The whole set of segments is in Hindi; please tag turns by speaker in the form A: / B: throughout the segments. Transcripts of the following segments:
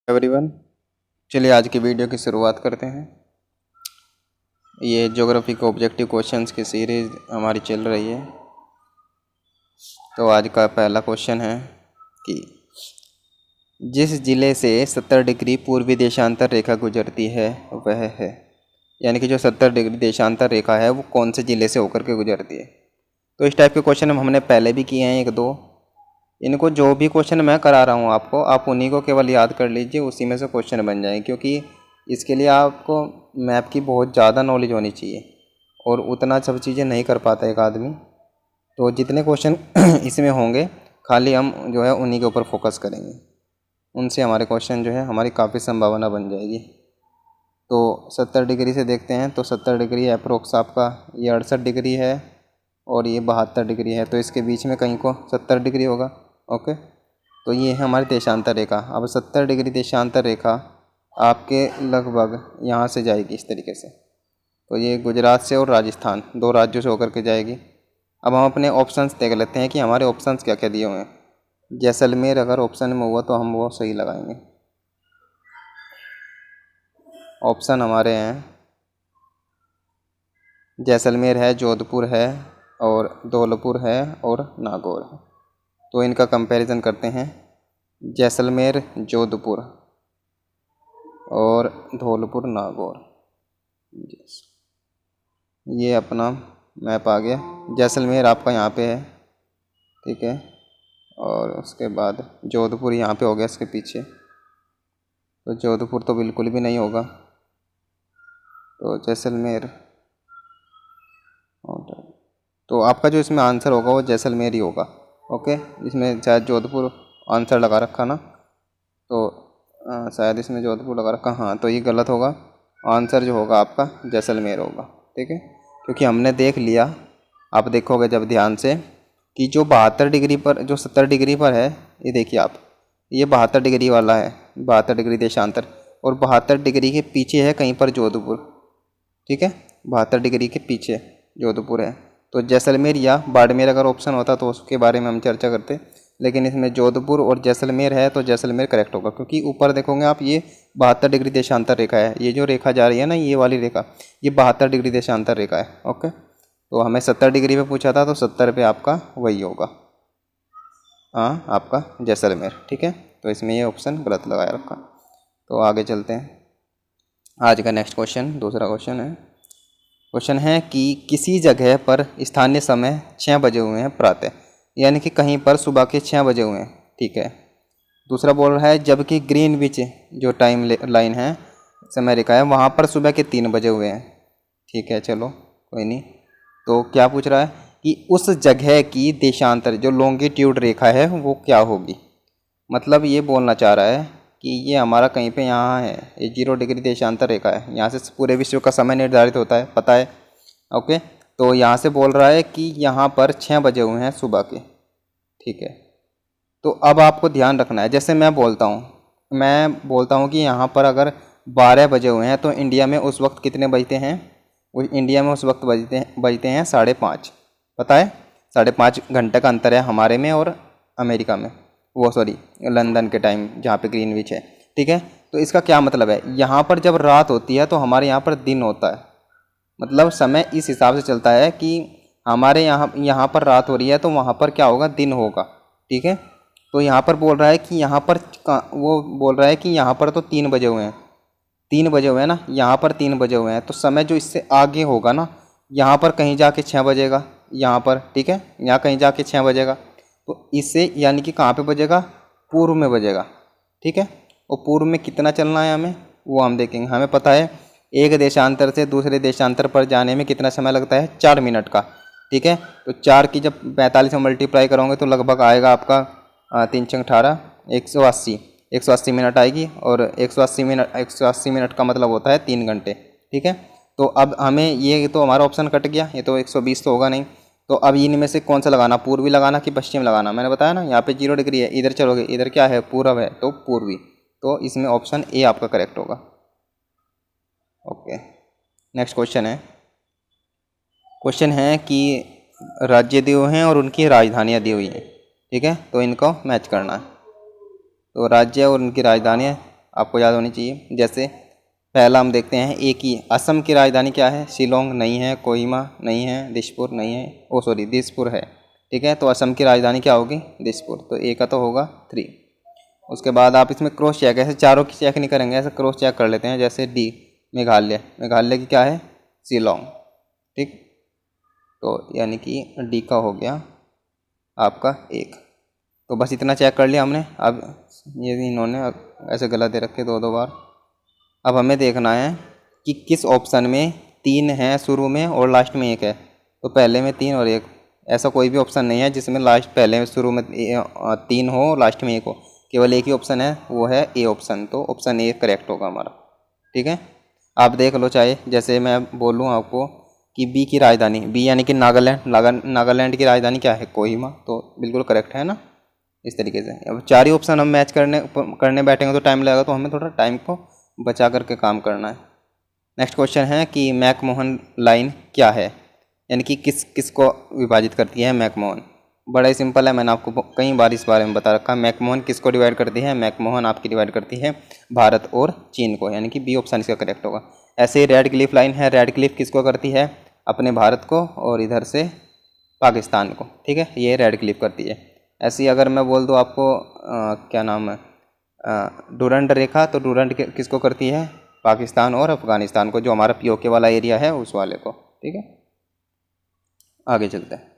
A: एवरीवन, चलिए आज की वीडियो की शुरुआत करते हैं। ये ज्योग्राफी के ऑब्जेक्टिव क्वेश्चंस की सीरीज़ हमारी चल रही है। तो आज का पहला क्वेश्चन है कि जिस ज़िले से 70 डिग्री पूर्वी देशांतर रेखा गुजरती है वह है, यानी कि जो 70 डिग्री देशांतर रेखा है वो कौन से ज़िले से होकर के गुजरती है। तो इस टाइप के क्वेश्चन हमने पहले भी किए हैं एक दो। इनको जो भी क्वेश्चन मैं करा रहा हूँ आपको, आप उन्हीं को केवल याद कर लीजिए, उसी में से क्वेश्चन बन जाए। क्योंकि इसके लिए आपको मैप की बहुत ज़्यादा नॉलेज होनी चाहिए और उतना सब चीज़ें नहीं कर पाता एक आदमी। तो जितने क्वेश्चन इसमें होंगे खाली हम जो है उन्हीं के ऊपर फोकस करेंगे, उनसे हमारे क्वेश्चन जो है हमारी काफ़ी संभावना बन जाएगी। तो 70 डिग्री से देखते हैं। तो 70 डिग्री अप्रोक्स आपका ये 68 डिग्री है और ये 72 डिग्री है, तो इसके बीच में कहीं को 70 डिग्री होगा। ओके, तो ये है हमारी देशांतर रेखा। अब 70 डिग्री देशांतर रेखा आपके लगभग यहाँ से जाएगी इस तरीके से। तो ये गुजरात से और राजस्थान दो राज्यों से होकर के जाएगी। अब हम अपने ऑप्शंस देख लेते हैं कि हमारे ऑप्शंस क्या क्या दिए हुए हैं। जैसलमेर अगर ऑप्शन में हुआ तो हम वो सही लगाएंगे। ऑप्शन हमारे हैं जैसलमेर है, जोधपुर है और धौलपुर है और नागौर है। तो इनका कंपैरिजन करते हैं। जैसलमेर, जोधपुर और धौलपुर, नागौर। ये अपना मैप आ गया। जैसलमेर आपका यहाँ पे है, ठीक है, और उसके बाद जोधपुर यहाँ पे हो गया इसके पीछे। तो जोधपुर तो बिल्कुल भी नहीं होगा, तो जैसलमेर। तो आपका जो इसमें आंसर होगा वो जैसलमेर ही होगा। ओके, इसमें शायद जोधपुर आंसर लगा रखा ना, तो शायद इसमें जोधपुर लगा रखा। हाँ, तो ये गलत होगा। आंसर जो होगा आपका जैसलमेर होगा, ठीक है। क्योंकि हमने देख लिया, आप देखोगे जब ध्यान से, कि जो 72 डिग्री पर, जो 70 डिग्री पर है, ये देखिए आप, ये 72 डिग्री वाला है, 72 डिग्री देशांतर, और 72 डिग्री के पीछे है कहीं पर जोधपुर, ठीक है। 72 डिग्री के पीछे जोधपुर है। तो जैसलमेर या बाड़मेर अगर ऑप्शन होता तो उसके बारे में हम चर्चा करते, लेकिन इसमें जोधपुर और जैसलमेर है तो जैसलमेर करेक्ट होगा। क्योंकि ऊपर देखोगे आप, ये 72 डिग्री देशांतर रेखा है। ये जो रेखा जा रही है ना, ये वाली रेखा, ये 72 डिग्री देशांतर रेखा है। ओके, तो हमें 70 डिग्री पे पूछा था, तो 70 पे आपका वही होगा, हाँ, आपका जैसलमेर, ठीक है। तो इसमें ये ऑप्शन गलत लगाया रखा। तो आगे चलते हैं। आज का नेक्स्ट क्वेश्चन, दूसरा क्वेश्चन है। क्वेश्चन है कि किसी जगह पर स्थानीय समय 6 बजे हुए हैं प्रातः, यानी कि कहीं पर सुबह के 6 बजे हुए हैं, ठीक है। दूसरा बोल रहा है जबकि ग्रीनविच जो टाइम लाइन है, समय रेखा है, वहाँ पर सुबह के 3 बजे हुए हैं, ठीक है। चलो कोई नहीं। तो क्या पूछ रहा है कि उस जगह की देशांतर जो लॉन्गिट्यूड रेखा है वो क्या होगी। मतलब ये बोलना चाह रहा है कि ये हमारा कहीं पे यहाँ है, ये 0 डिग्री देशांतर रेखा है, यहाँ से पूरे विश्व का समय निर्धारित होता है, पता है। ओके, तो यहाँ से बोल रहा है कि यहाँ पर 6 बजे हुए हैं सुबह के, ठीक है। तो अब आपको ध्यान रखना है, जैसे मैं बोलता हूँ कि यहाँ पर अगर 12 बजे हुए हैं तो इंडिया में उस वक्त कितने बजते हैं। वो इंडिया में उस वक्त बजते हैं 5:30, पता है। 5:30 घंटे का अंतर है हमारे में और अमेरिका में, वो सॉरी लंदन के टाइम जहाँ पे ग्रीनविच है, ठीक है। तो इसका क्या मतलब है, यहाँ पर जब रात होती है तो हमारे यहाँ पर दिन होता है। मतलब समय इस हिसाब से चलता है कि हमारे यहाँ पर रात हो रही है तो वहाँ पर क्या होगा, दिन होगा, ठीक है। तो यहाँ पर बोल रहा है कि यहाँ पर वो बोल रहा है कि यहाँ पर तो 3 बजे हुए हैं, 3 बजे हुए हैं ना, यहाँ पर 3 बजे हुए हैं, तो समय जो इससे आगे होगा ना, यहाँ पर कहीं जाके 6 बजेगा, यहाँ पर, ठीक है, यहाँ कहीं जाके 6 बजेगा। तो इससे यानी कि कहाँ पे बजेगा, पूर्व में बजेगा, ठीक है। और पूर्व में कितना चलना है हमें, वो हम देखेंगे। हमें पता है एक देशांतर से दूसरे देशांतर पर जाने में कितना समय लगता है, 4 मिनट का, ठीक है। तो 4 की जब 45 में मल्टीप्लाई करोगे तो लगभग आएगा आपका 3 × 18 180 मिनट आएगी। और 180 मिनट का मतलब होता है 3 घंटे, ठीक है। तो अब हमें ये तो हमारा ऑप्शन कट गया, ये तो 120 तो होगा नहीं। तो अब इनमें से कौन सा लगाना, पूर्वी लगाना कि पश्चिम लगाना। मैंने बताया ना, यहाँ पे 0 डिग्री है, इधर चलोगे, इधर क्या है, पूर्व है, तो पूर्वी। तो इसमें ऑप्शन ए आपका करेक्ट होगा। ओके, नेक्स्ट क्वेश्चन है कि राज्य दिए हुए हैं और उनकी राजधानियाँ दी हुई हैं, ठीक है। तो इनको मैच करना है। तो राज्य और उनकी राजधानियाँ आपको याद होनी चाहिए। जैसे पहला हम देखते हैं ए की, असम की राजधानी क्या है? शिलोंग नहीं है, कोहिमा नहीं है, दिसपुर नहीं है, दिसपुर है। ठीक है, तो असम की राजधानी क्या होगी? दिसपुर। तो ए का तो होगा 3। उसके बाद आप इसमें क्रॉस चेक, ऐसे चारों की चेक नहीं करेंगे, ऐसे क्रॉस चेक कर लेते हैं। जैसे डी मेघालय, मेघालय की क्या है? शिलोंग। ठीक, तो यानी कि डी का हो गया आपका 1। तो बस इतना चेक कर लिया हमने। अब ये इन्होंने ऐसे गलत दे रखे 2-2 बार। अब हमें देखना है कि किस ऑप्शन में 3 है शुरू में और लास्ट में 1 है। तो पहले में 3 और 1, ऐसा कोई भी ऑप्शन नहीं है जिसमें लास्ट पहले में शुरू में 3 हो लास्ट में 1 हो। केवल एक ही ऑप्शन है, वो है ए ऑप्शन। तो ऑप्शन ए करेक्ट होगा हमारा। ठीक है, आप देख लो, चाहे जैसे मैं बोलूँ आपको कि बी की राजधानी, बी यानी कि नागालैंड, नागालैंड की राजधानी क्या है? कोहिमा। तो बिल्कुल करेक्ट है ना। इस तरीके से अब 4 ही ऑप्शन हम मैच करने बैठेंगे तो टाइम लगेगा, तो हमें थोड़ा टाइम को बचा करके काम करना है। नेक्स्ट क्वेश्चन है कि मैकमोहन लाइन क्या है, यानी कि किसको विभाजित करती है मैकमोहन? बड़ा ही सिंपल है, मैंने आपको कई बार इस बारे में बता रखा है। मैकमोहन किसको डिवाइड करती है? मैकमोहन आपकी डिवाइड करती है भारत और चीन को, यानी कि बी ऑप्शन इसका करेक्ट होगा। ऐसे ही रेड क्लिफ लाइन है, रेड क्लिफ किसको करती है? अपने भारत को और इधर से पाकिस्तान को। ठीक है, ये रेड क्लिफ करती है। ऐसे ही अगर मैं बोल दूँ आपको क्या नाम है, डूरंड रेखा, तो डूरंड किसको करती है? पाकिस्तान और अफगानिस्तान को, जो हमारा पीओके वाला एरिया है उस वाले को। ठीक है, आगे चलते हैं।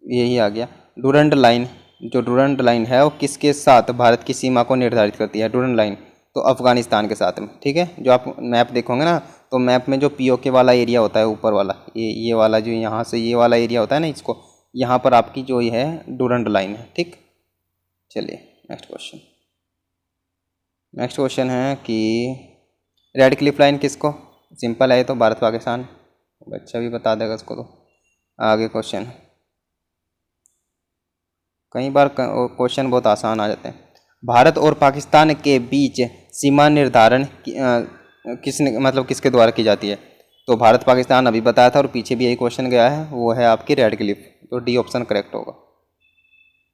A: यही आ गया डूरंड लाइन। जो डूरंड लाइन है वो किसके साथ भारत की सीमा को निर्धारित करती है? डूरंड लाइन तो अफगानिस्तान के साथ में। ठीक है, जो आप मैप देखोगे ना, तो मैप में जो पीओके वाला एरिया होता है ऊपर वाला, ये वाला जो यहाँ से ये वाला एरिया होता है ना, इसको यहाँ पर आपकी जो ये है डूरंड लाइन है। ठीक, चलिए नेक्स्ट क्वेश्चन। नेक्स्ट क्वेश्चन है कि रेड क्लिफ लाइन किसको? सिंपल है, तो भारत पाकिस्तान, बच्चा भी बता देगा इसको। तो आगे क्वेश्चन, कई बार क्वेश्चन बहुत आसान आ जाते हैं। भारत और पाकिस्तान के बीच सीमा निर्धारण किसने, मतलब किसके द्वारा की जाती है? तो भारत पाकिस्तान अभी बताया था, और पीछे भी यही क्वेश्चन गया है, वो है आपकी रेड क्लिफ। तो डी ऑप्शन करेक्ट होगा।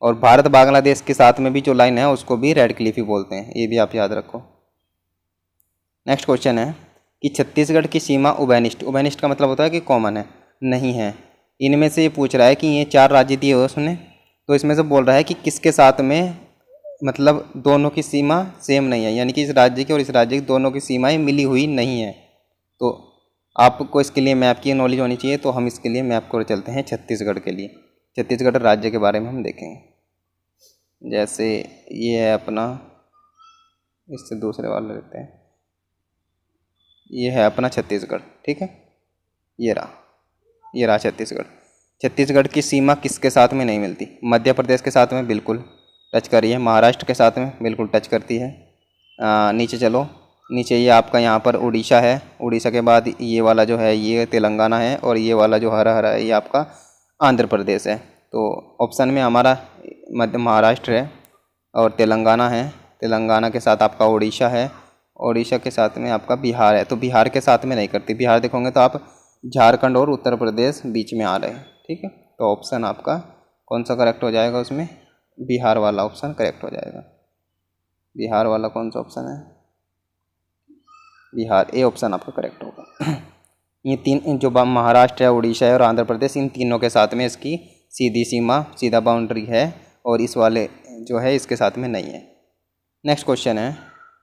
A: और भारत बांग्लादेश के साथ में भी जो लाइन है उसको भी रेड क्लिफ ही बोलते हैं, ये भी आप याद रखो। नेक्स्ट क्वेश्चन है कि छत्तीसगढ़ की सीमा उभयनिष्ठ, उभयनिष्ठ का मतलब होता है कि कॉमन है, नहीं है। इनमें से ये पूछ रहा है कि ये 4 राज्य दिए हुए उसने, तो इसमें से बोल रहा है कि किसके साथ में, मतलब दोनों की सीमा सेम नहीं है, यानी कि इस राज्य की और इस राज्य की दोनों की सीमाएं मिली हुई नहीं है। तो आपको इसके लिए मैप की नॉलेज होनी चाहिए, तो हम इसके लिए मैप को चलते हैं छत्तीसगढ़ के लिए। छत्तीसगढ़ राज्य के बारे में हम देखेंगे। जैसे ये है अपना, इससे दूसरे वाले लेते हैं, ये है अपना छत्तीसगढ़। ठीक है, ये रहा छत्तीसगढ़। छत्तीसगढ़ की सीमा किसके साथ में नहीं मिलती? मध्य प्रदेश के साथ में बिल्कुल टच कर रही है, महाराष्ट्र के साथ में बिल्कुल टच करती है। नीचे चलो, नीचे ये आपका यहाँ पर उड़ीसा है, उड़ीसा के बाद ये वाला जो है ये तेलंगाना है, और ये वाला जो हरा हरा है ये आपका आंध्र प्रदेश है। तो ऑप्शन में हमारा मध्य महाराष्ट्र है और तेलंगाना है, तेलंगाना के साथ आपका उड़ीसा है, उड़ीसा के साथ में आपका बिहार है। तो बिहार के साथ में नहीं करती, बिहार देखोगे तो आप झारखंड और उत्तर प्रदेश बीच में आ रहे हैं। ठीक है, तो ऑप्शन आपका कौन सा करेक्ट हो जाएगा उसमें? बिहार वाला ऑप्शन करेक्ट हो जाएगा। बिहार वाला कौन सा ऑप्शन है? बिहार, ए ऑप्शन आपका करेक्ट होगा। ये 3 जो महाराष्ट्र है, उड़ीसा है और आंध्र प्रदेश, इन तीनों के साथ में इसकी सीधी सीमा, सीधा बाउंड्री है, और इस वाले जो है इसके साथ में नहीं है। नेक्स्ट क्वेश्चन है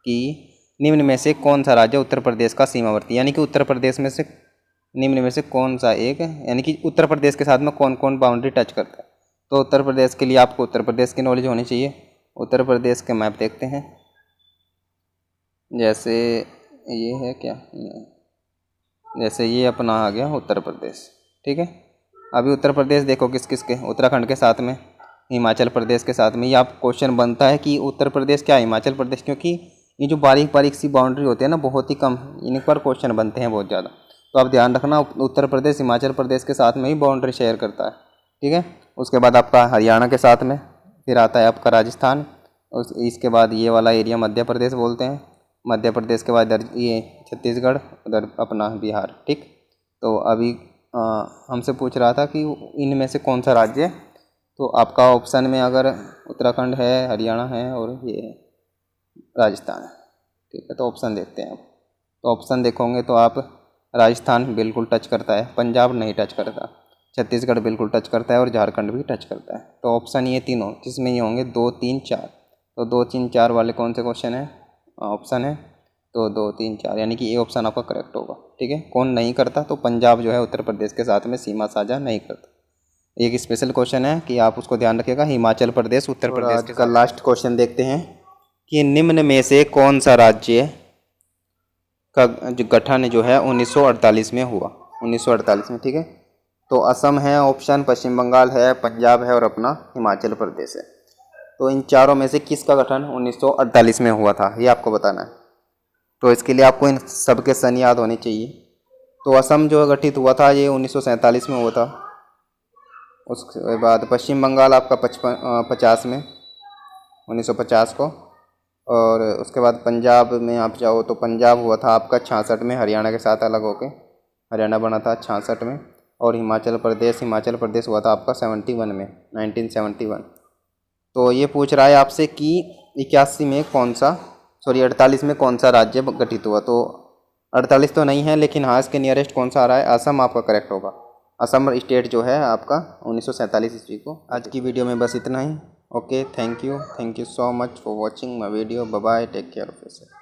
A: कि निम्न में से कौन सा राज्य उत्तर प्रदेश का सीमावर्ती, यानी कि उत्तर प्रदेश में से निम्न में से कौन सा एक, यानी कि उत्तर प्रदेश के साथ में कौन कौन बाउंड्री टच करता है? तो उत्तर प्रदेश के लिए आपको उत्तर प्रदेश की नॉलेज होनी चाहिए। उत्तर प्रदेश के मैप देखते हैं। जैसे ये है क्या, जैसे ये अपना आ गया उत्तर प्रदेश। ठीक है, अभी उत्तर प्रदेश देखो किस किस के, उत्तराखंड के साथ में, हिमाचल प्रदेश के साथ में। ये आप क्वेश्चन बनता है कि उत्तर प्रदेश क्या हिमाचल प्रदेश, क्योंकि ये जो बारीक बारीक सी बाउंड्री होती है ना, बहुत ही कम, इन पर क्वेश्चन बनते हैं बहुत ज़्यादा। तो आप ध्यान रखना, उत्तर प्रदेश हिमाचल प्रदेश के साथ में ही बाउंड्री शेयर करता है। ठीक है, उसके बाद आपका हरियाणा के साथ में, फिर आता है आपका राजस्थान, इसके बाद ये वाला एरिया मध्य प्रदेश बोलते हैं, मध्य प्रदेश के बाद इधर ये छत्तीसगढ़, उधर अपना बिहार। ठीक, तो अभी हमसे पूछ रहा था कि इनमें से कौन सा राज्य है, तो आपका ऑप्शन में अगर उत्तराखंड है, हरियाणा है और ये है राजस्थान है। ठीक है, तो ऑप्शन देखते हैं आप। तो ऑप्शन देखोगे तो आप राजस्थान बिल्कुल टच करता है, पंजाब नहीं टच करता, छत्तीसगढ़ बिल्कुल टच करता है और झारखंड भी टच करता है। तो ऑप्शन ये तीनों जिसमें ये होंगे 2, 3, 4। तो 2, 3, 4 वाले कौन से क्वेश्चन है, ऑप्शन है। तो 2, 3, 4 यानी कि ये ऑप्शन आपका करेक्ट होगा। ठीक है, कौन नहीं करता, तो पंजाब जो है उत्तर प्रदेश के साथ में सीमा साझा नहीं करता। एक स्पेशल क्वेश्चन है कि आप उसको ध्यान रखिएगा, हिमाचल प्रदेश उत्तर प्रदेश के साथ। लास्ट क्वेश्चन देखते हैं कि निम्न में से कौन सा राज्य का जो गठन जो है 1948 में हुआ, 1948 में। ठीक है, तो असम है ऑप्शन, पश्चिम बंगाल है, पंजाब है और अपना हिमाचल प्रदेश है। तो इन चारों में से किसका गठन 1948 में हुआ था, ये आपको बताना है। तो इसके लिए आपको इन सब के सन याद होने चाहिए। तो असम जो गठित हुआ था ये 1947 में हुआ था। उसके बाद पश्चिम बंगाल आपका 50 में, 1950 को। और उसके बाद पंजाब में आप जाओ तो पंजाब हुआ था आपका 66 में, हरियाणा के साथ अलग होके हरियाणा बना था 66 में। और हिमाचल प्रदेश हुआ था आपका 71 में, 1971। तो ये पूछ रहा है आपसे कि 81 में कौन सा, सॉरी 48 में कौन सा राज्य गठित हुआ। तो 48 तो नहीं है, लेकिन हाँ इसके नियरेस्ट कौन सा आ रहा है, असम आपका करेक्ट होगा। असम स्टेट जो है आपका 1947 ईस्वी को। आज की वीडियो में बस इतना ही। Okay, thank you so much for watching my video. Bye bye, take care of yourself.